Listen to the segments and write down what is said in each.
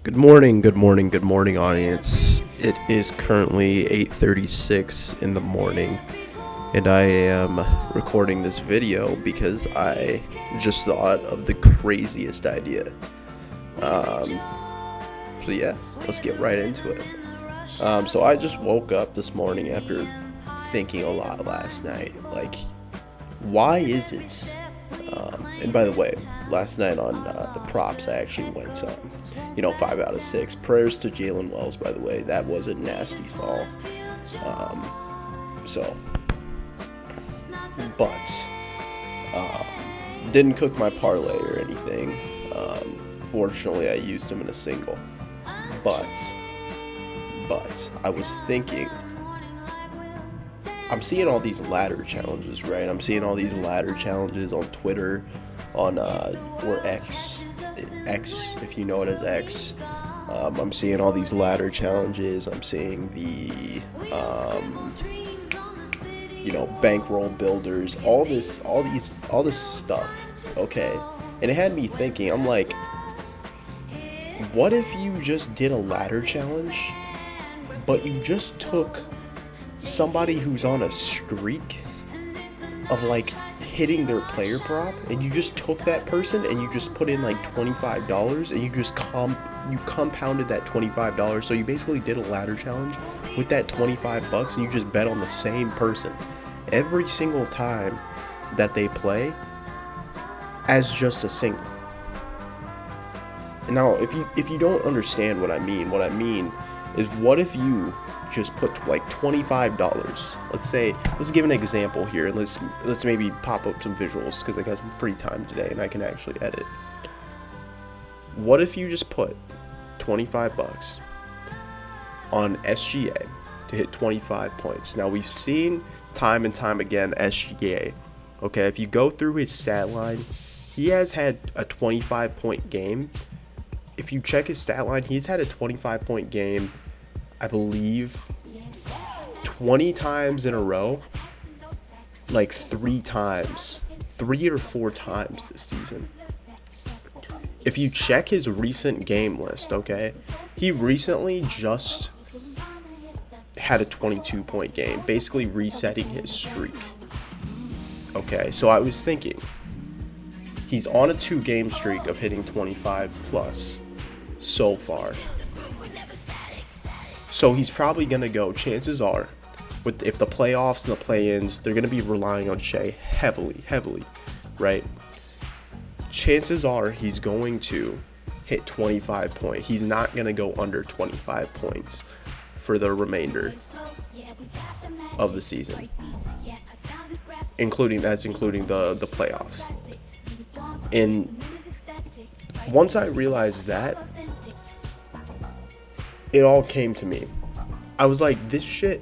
Good morning, audience. It is currently 8:36 in the morning, and I am recording this video because I just thought of the craziest idea. So yeah, let's get right into it. So I just woke up this morning after thinking a lot last night. Like, why is it? And by the way, last night on the props, I actually went 5 out of 6. Prayers to Jalen Wells, by the way. That was a nasty fall. Didn't cook my parlay or anything. Fortunately, I used him in a single. But I was thinking, I'm seeing all these ladder challenges, right? I'm seeing all these ladder challenges on Twitter, or X, if you know it as X. I'm seeing all these ladder challenges. I'm seeing the, bankroll builders, all this stuff. Okay, and it had me thinking. I'm like, what if you just did a ladder challenge, but you just took somebody who's on a streak of hitting their player prop, and you just took that person and you just put in $25, and you just compounded that $25. So you basically did a ladder challenge with that $25, and you just bet on the same person every single time that they play as just a single. And now, if you don't understand what I mean is, what if you just put $25? Let's give an example here, and let's maybe pop up some visuals because I got some free time today and I can actually edit. What if you just put $25 on SGA to hit 25 points? Now, we've seen time and time again SGA. Okay, if you go through his stat line, he has had a 25-point game. If you check his stat line, he's had a 25-point game, I believe, 20 times in a row, 3 or 4 times this season. If you check his recent game list, okay, he recently just had a 22-point game, basically resetting his streak. Okay, so I was thinking, he's on a 2-game streak of hitting 25 plus so far. So he's probably going to go, chances are, if the playoffs and the play-ins, they're going to be relying on Shea heavily, right? Chances are he's going to hit 25 points. He's not going to go under 25 points for the remainder of the season, including the playoffs. And once I realized that, it all came to me. I was like, this shit,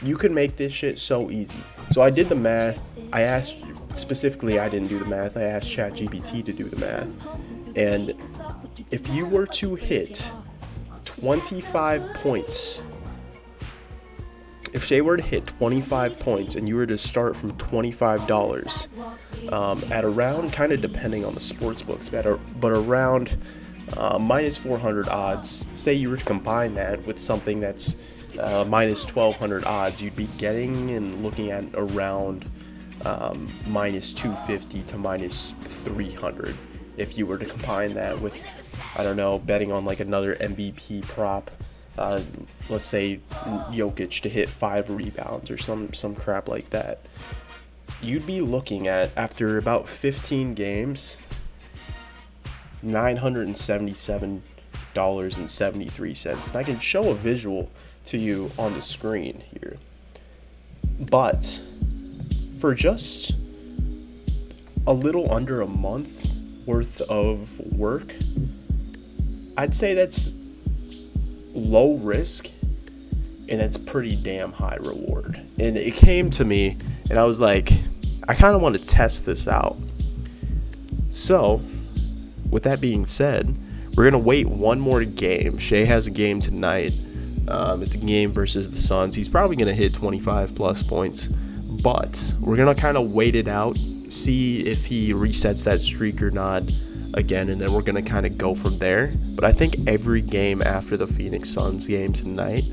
you can make this shit so easy. So I did the math. I didn't do the math. I asked ChatGPT to do the math. And if you were to hit 25 points, if Shea were to hit 25 points and you were to start from $25, at around, kind of depending on the sports books, but around minus 400 odds, say you were to combine that with something that's minus 1200 odds, you'd be getting and looking at around minus 250 to minus 300 if you were to combine that with, I don't know, betting on another MVP prop. Let's say Jokic to hit 5 rebounds or some crap like that. You'd be looking at, after about 15 games, $977.73. And I can show a visual to you on the screen here. But for just a little under a month worth of work, I'd say that's low risk and it's pretty damn high reward. And it came to me and I was like, I kind of want to test this out. So with that being said, we're going to wait one more game. Shea has a game tonight. It's a game versus the Suns. He's probably going to hit 25 plus points, but we're going to kind of wait it out, see if he resets that streak or not. again, and then we're going to kind of go from there. But I think every game after the Phoenix Suns game tonight,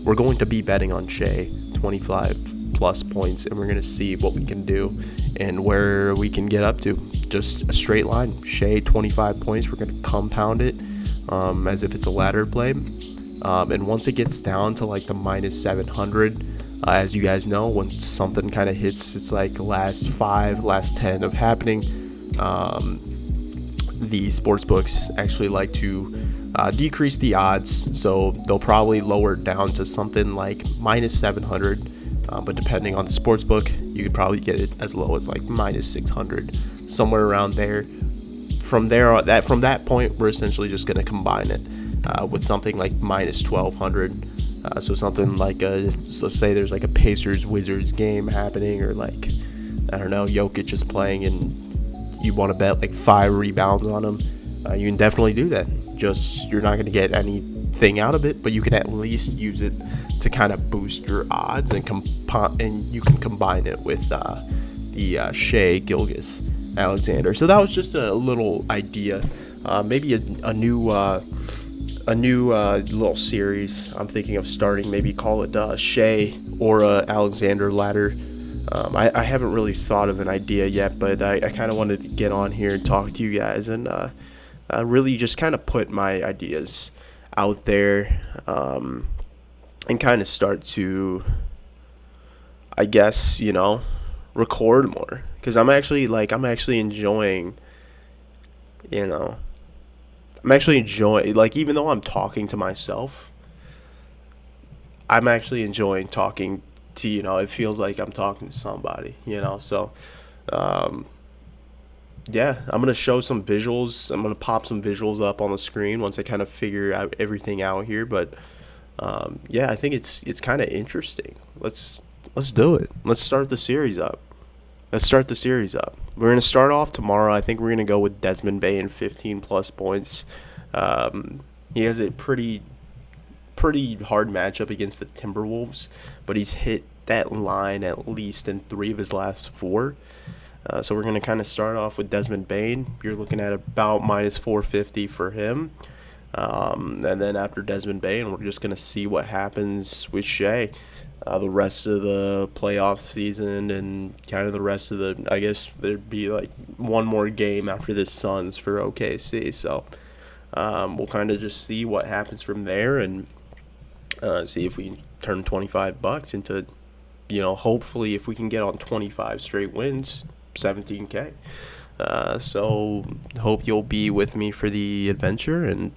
we're going to be betting on Shea 25 plus points, and we're going to see what we can do and where we can get up to. Just a straight line. Shea 25 points, we're going to compound it as if it's a ladder play. And once it gets down to like the minus 700, as you guys know, when something kind of hits, it's like last 5, last 10 of happening, the sports books actually like to decrease the odds, so they'll probably lower it down to something like minus 700, but depending on the sports book, you could probably get it as low as like minus 600, somewhere around there. From that point, we're essentially just going to combine it with something like minus 1200. So something like let's say there's like a Pacers-Wizards game happening, or like, I don't know, Jokic is playing and you want to bet like 5 rebounds on him, you can definitely do that. Just, you're not going to get anything out of it, but you can at least use it to kind of boost your odds, and you can combine it with the Shea Gilgeous-Alexander. So that was just a little idea, maybe a new little series I'm thinking of starting. Maybe call it Shea or Alexander ladder. I haven't really thought of an idea yet, but I kind of wanted to get on here and talk to you guys, and really just kind of put my ideas out there, and kind of start to, I guess, record more, because I'm actually enjoying, like, even though I'm talking to myself, I'm actually enjoying talking to, it feels like I'm talking to somebody, so, yeah, I'm going to show some visuals. I'm going to pop some visuals up on the screen once I kind of figure out everything out here, but, yeah, I think it's kind of interesting. Let's do it. Let's start the series up. We're going to start off tomorrow. I think we're going to go with Desmond Bane 15 plus points. He has a pretty hard matchup against the Timberwolves, but he's hit that line at least in 3 of his last 4. So we're going to kind of start off with Desmond Bane. You're looking at about minus 450 for him. And then after Desmond Bane, we're just going to see what happens with Shea the rest of the playoff season, and kind of the rest of the, I guess there'd be like one more game after this Suns for OKC. So we'll kind of just see what happens from there, and see if we can turn $25 into, hopefully if we can get on 25 straight wins, $17K. So hope you'll be with me for the adventure, and